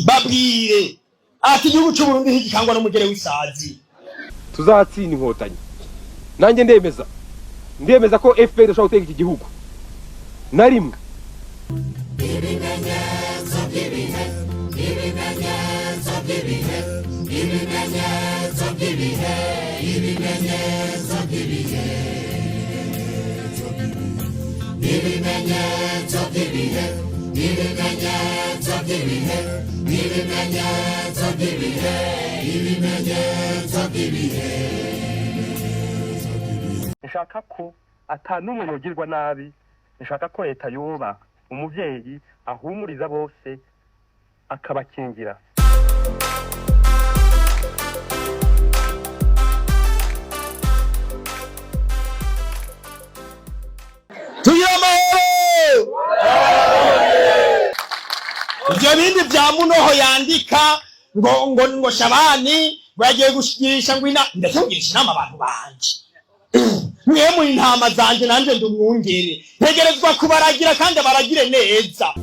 babwire ati igihugu cy'u Burundi ntigikangwa n'umugere w'isazi. Tuzatsinda inkotanyi. Nanjye ndemeza ko FPR ishobora guteka iki gihugu na rimwe. Nshaka ko atanumwe yogirwa nabi, nshaka ko leta yoba umuvyeyi ahumuriza bose akabakingira. Ibyo bindi bya Munoho yandika ngo Shabani bagiye gushikirisha ngo ndacyugirisha inama abantu banje. Mwe mu intama zanje nanje ndumwungere ntegerezwa kubaragira kandi baragire neza.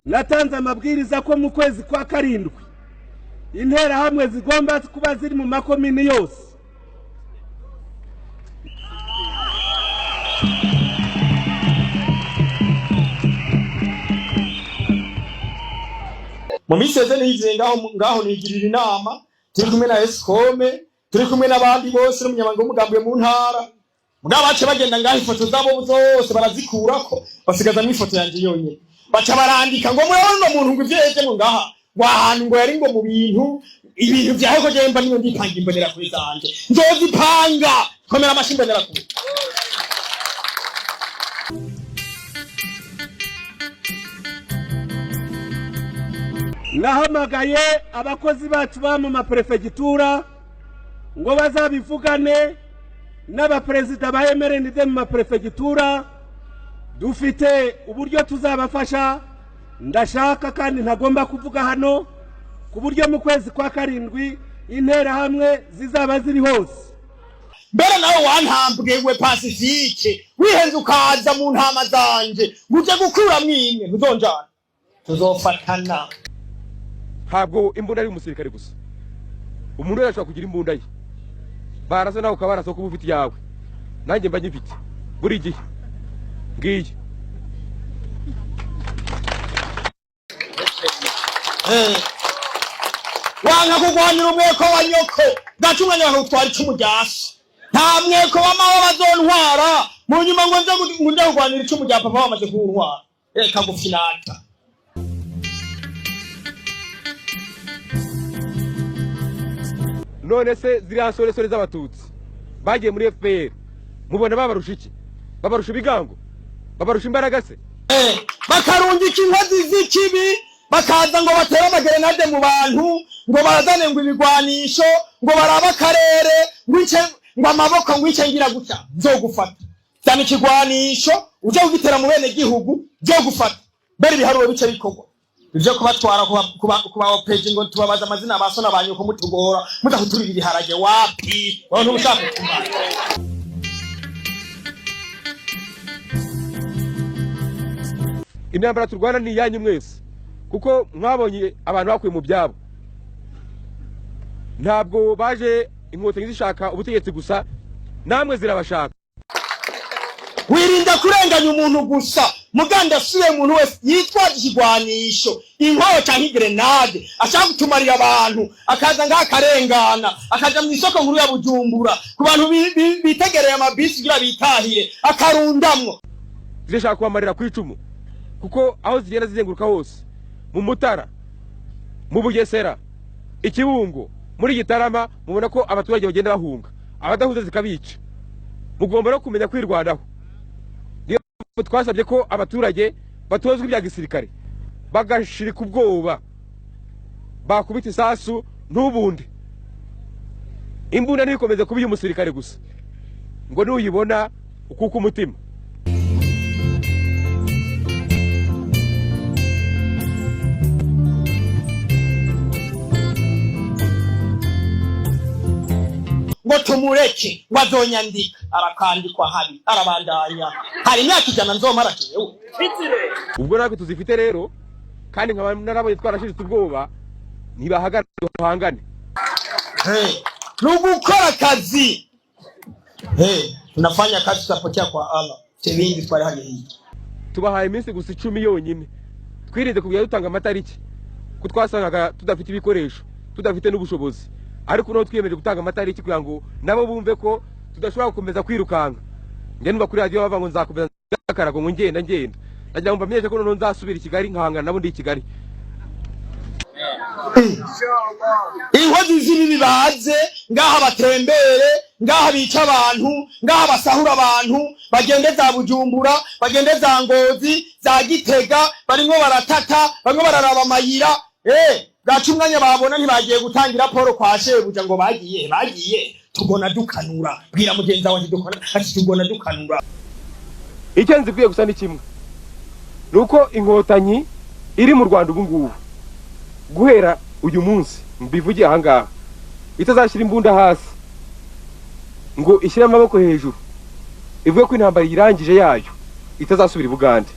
Natanze amabwiriza ko mu kwezi kwa karindwi intera hamwe zigomba kuba ziri mu makomini yose. Mu miseze nize ngaho nigirira inama turi kumwe na Escome turi kumwe n'abandi bose n'umunyamanga w'umugambi mu ntara mugabace bagenda ngaho ifoto zabo zose barazikurako basigaza n'ifoto yanje yonyine baca barandika ngo murabona umuntu ngo ivyeje ngo ngaha wahantu ngo yari ngo mu ibintu byaho ko je mba niyo ndipanga imbonera kuri zanje nzozipanga komera amashimbonera kuri. Nahamagaye abakozi bacu ba mu maprefegitura ngo bazabivugane n'abaperezida ba MRND mu maprefegitura. Dufite uburyo tuzabafasha, ndashaka kandi ntagomba kuvuga hano ku buryo mu kwezi kwa karindwi intera hamwe zizaba ziri hose. Mbere nawe wantambwewe Pacifique wihenze ukaza mu ntama zanje guje gukura mwimwe ntuzonjana tuzofatana. Ntabwo imbunda ari umusirikare gusa, umuntu wese ashobora kugira imbunda ye. Barasa nawe ukabarasa ko ufite yawe, nanjye mba nyifite buri gihe ngiye. Wanga kugwanira umweko wa nyoko gacunganya aho twari cy'umujyasi nta mweko w'amaho bazontwara mu nyuma ngo nje kugwanira icumu rya papa bamaze kuntwara reka gufinata. None se ziriya soresore z'abatutsi bagiye muri FPR mubona babarusha iki? Babarusha ibigango? Babarusha imbaraga se? Bakarungika inkozi z'ikibi bakaza ngo batera amagerenade mu bantu ngo barazane ngo ibigwanisho ngo baraba akarere ngo amaboko ngo ngira gutya byo gufata cyane ikigwanisho uje kugitera mu bene gihugu byo gufata bari biharuro bice bikorwa ivyo kubatwara kuba page ngo tubabaza amazina abasona banyuko mutugora mudahuturira ibiharage wapi abantu mushaka kumara. Intambara turwana ni yanyu mwese kuko mwabonye abantu bakuye mu byabo. Ntabwo baje inkotanyi zishaka ubutegetsi gusa, namwe zirabashaka. Wirinda kurenganya umuntu gusa muganda suye umuntu wese yitwaje ikigwanisho inkoho cyangwa grenade ashaka gutumarira abantu akaza ngakarengana akaja mu isoko nkuru ya Bujumbura ku bantu bitegereye amabisi gira bitahire akarundamwo. Zishaka kwamarira kwicumu kuko aho zigenda zizenguruka hose mu Mutara, mu Bugesera, Ikibungo, muri Gitarama mubona ko abaturage bagenda bahunga, abadahuze zikabica. Mugomba no kumenya kwirwanaho. Twasabye ko abaturage batozwa ibya gisirikare bagashirika ubwoba bakubita isasu n'ubundi imbunda ntikomeze kuba umusirikare gusa ngo nuyibona ukuka umutima. ngo tumureke wazonyandika arakandikwa hari arabandanya hari imyaka ijana nzomara jewe ubwo natwe tuzifite rero kandi nkaba narabonye twarashiritse ubwoba ntibahagane duhangane nugukora kazi tunafanya kazi tutapotea kwa Allah tebindi twari hali hii tubahaye iminsi gusa 10 yonyine twirinde kubya dutanga amatariki ko twasangaga tudafite ibikoresho tudafite n'ubushobozi ariko no twiyemeje gutanga amatariki kugira ngo nabo bumve ko tudashobora gukomeza kwirukanga nge numva kuri radio bava ngo nzakomeza akarago ngo ngenda ndagira ngo mbamenyeshe ko none nzasubira i Kigali nkahangana nabo ndi i Kigali inkozi z'ibibi baze ngaha batembere ngaha bica abantu ngaha basahura abantu bagende za Bujumbura bagende za Ngozi za Gitega barimo baratata bamwe bararaba amayira gaca umwanya babona ntibagiye gutangira Paul kwa shebuja ngo bagiye tubona dukanura bwira mugenza wanjye dukora ati tubona dukanura icyo nzikwiye gusa ni kimwe nuko inkotanyi iri mu Rwanda ubu ngubu guhera uyu munsi mbivugiye ahangaha itazashyira imbunda hasi ngo ishyire amaboko hejuru ivuge ko intambara irangije yayo itazasubira i Bugande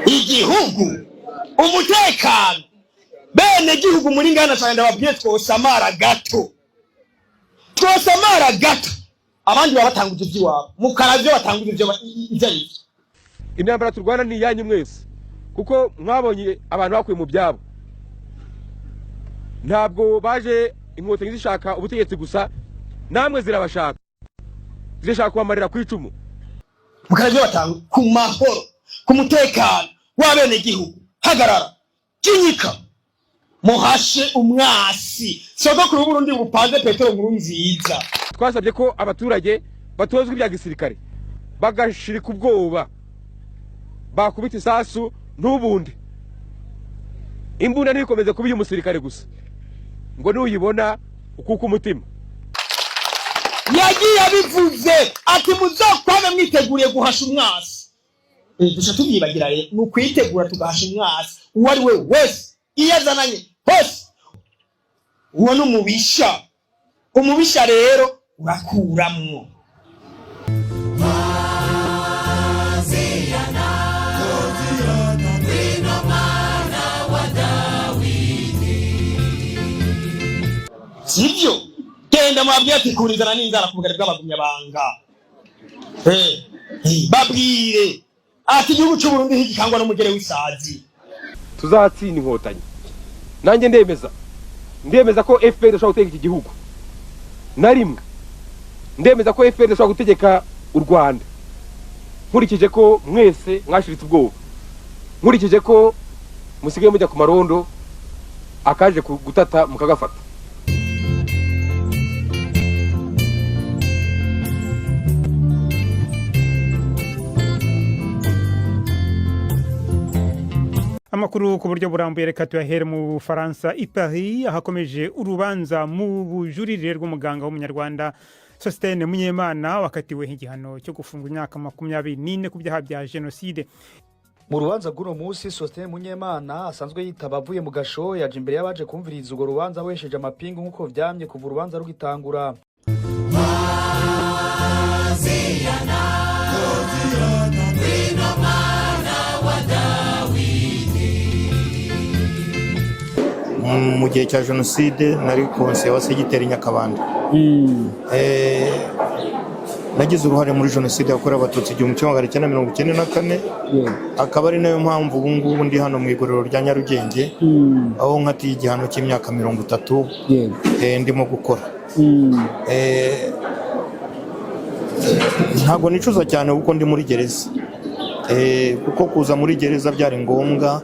igihugu umutekano bene gihugu muri ngana cyane ndababwiye twosamara gato abandi babatanguje iby'iwabo mukaravyo batanguje ibyo ari intambara turwana ni yanyu mwese kuko mwabonye abantu bakuye mu byabo ntabwo baje inkotanyi zishaka ubutegetsi gusa namwe zirabashaka zirashaka kubamarira ku icumu mukaravyo batanga ku mahoro ku mutekano w'abene gihugu hagarara kinyika muhashe umwasi sogokuru w'Uburundi bupanze Petero Nkurunziza twasabye ko abaturage batozwa ibya gisirikare bagashirika ubwoba bakubita isasu n'ubundi imbunda ntikomeze kuba umusirikare gusa ngo nuyibona ukuka umutima yagiye abivuze ati muzokwame mwiteguriye guhasha umwasi duca tubyibagira rero ni ukwitegura tugahasha umwasi uwo ari we wese iyazananye hose uwo umubisha rero urakuramwo sivyo genda mwabwiye ati kurizana n'inzara ku bugari bw'abagumya banga babwire ati igihugu cy'u Burundi higikangwa n'umugere w'isazi tuzatsinda inkotanyi nanjye ndemeza ko FPR ishobora gutegeka iki gihugu na rimwe ndemeza ko FPR ishobora gutegeka u Rwanda nkurikije ko mwese mwashiritse ubwoba nkurikije ko musigaye mujya ku marondo akaje gutata mukagafata Amakuru ku buryo burambuye reka tuyahere mu Bufaransa i Paris ahakomeje urubanza mu bujurire rw'umuganga w'umunyarwanda Sostene Munyemana wakatiwe igihano cyo gufunga imyaka 24 ku byaha bya genocide. Mu rubanza rw'uno munsi Sostene Munyemana asanzwe yitaba avuye mu gasho yaje imbere y'abaje kumviriza urwo rubanza wesheje amapingu nk'uko vyamye kuva urubanza rugitangura. Mu gihe cya jenoside nari konse wa Segiteri Nyakabanda nagize uruhare muri jenoside yakorewe abatutsi 1994 akaba ari nayo mpamvu ubu ngubu ndi hano mu igorero rya Nyarugenge aho nkatiye igihano cy'imyaka 30 ndimo gukora ntabwo nicuza cyane kuko ndi muri gereza kuko kuza muri gereza byari ngombwa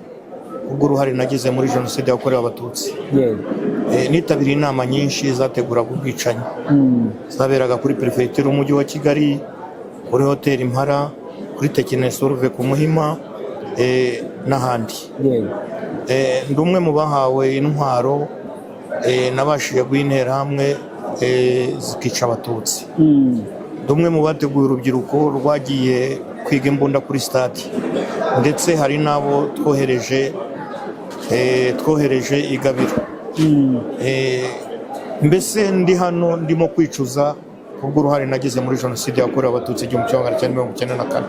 ubwo uruhare nagize muri jenoside yakorewe abatutsi nitabiriye inama nyinshi zateguraga ubwicanyi zaberaga kuri perefegitura umujyi wa Kigali kuri hoteli Impara kuri Tekinesurve ku Muhima n'ahandi ndi umwe mu bahawe intwaro nabashije guintera hamwe zikica abatutsi ndi umwe mu bateguye urubyiruko rwagiye kwiga imbunda kuri stade ndetse hari n'abo twohereje igabiro. Mbese ndi hano ndimo kwicuza kubw'uruhare nagize muri jenoside yakorewe abatutsi 1994.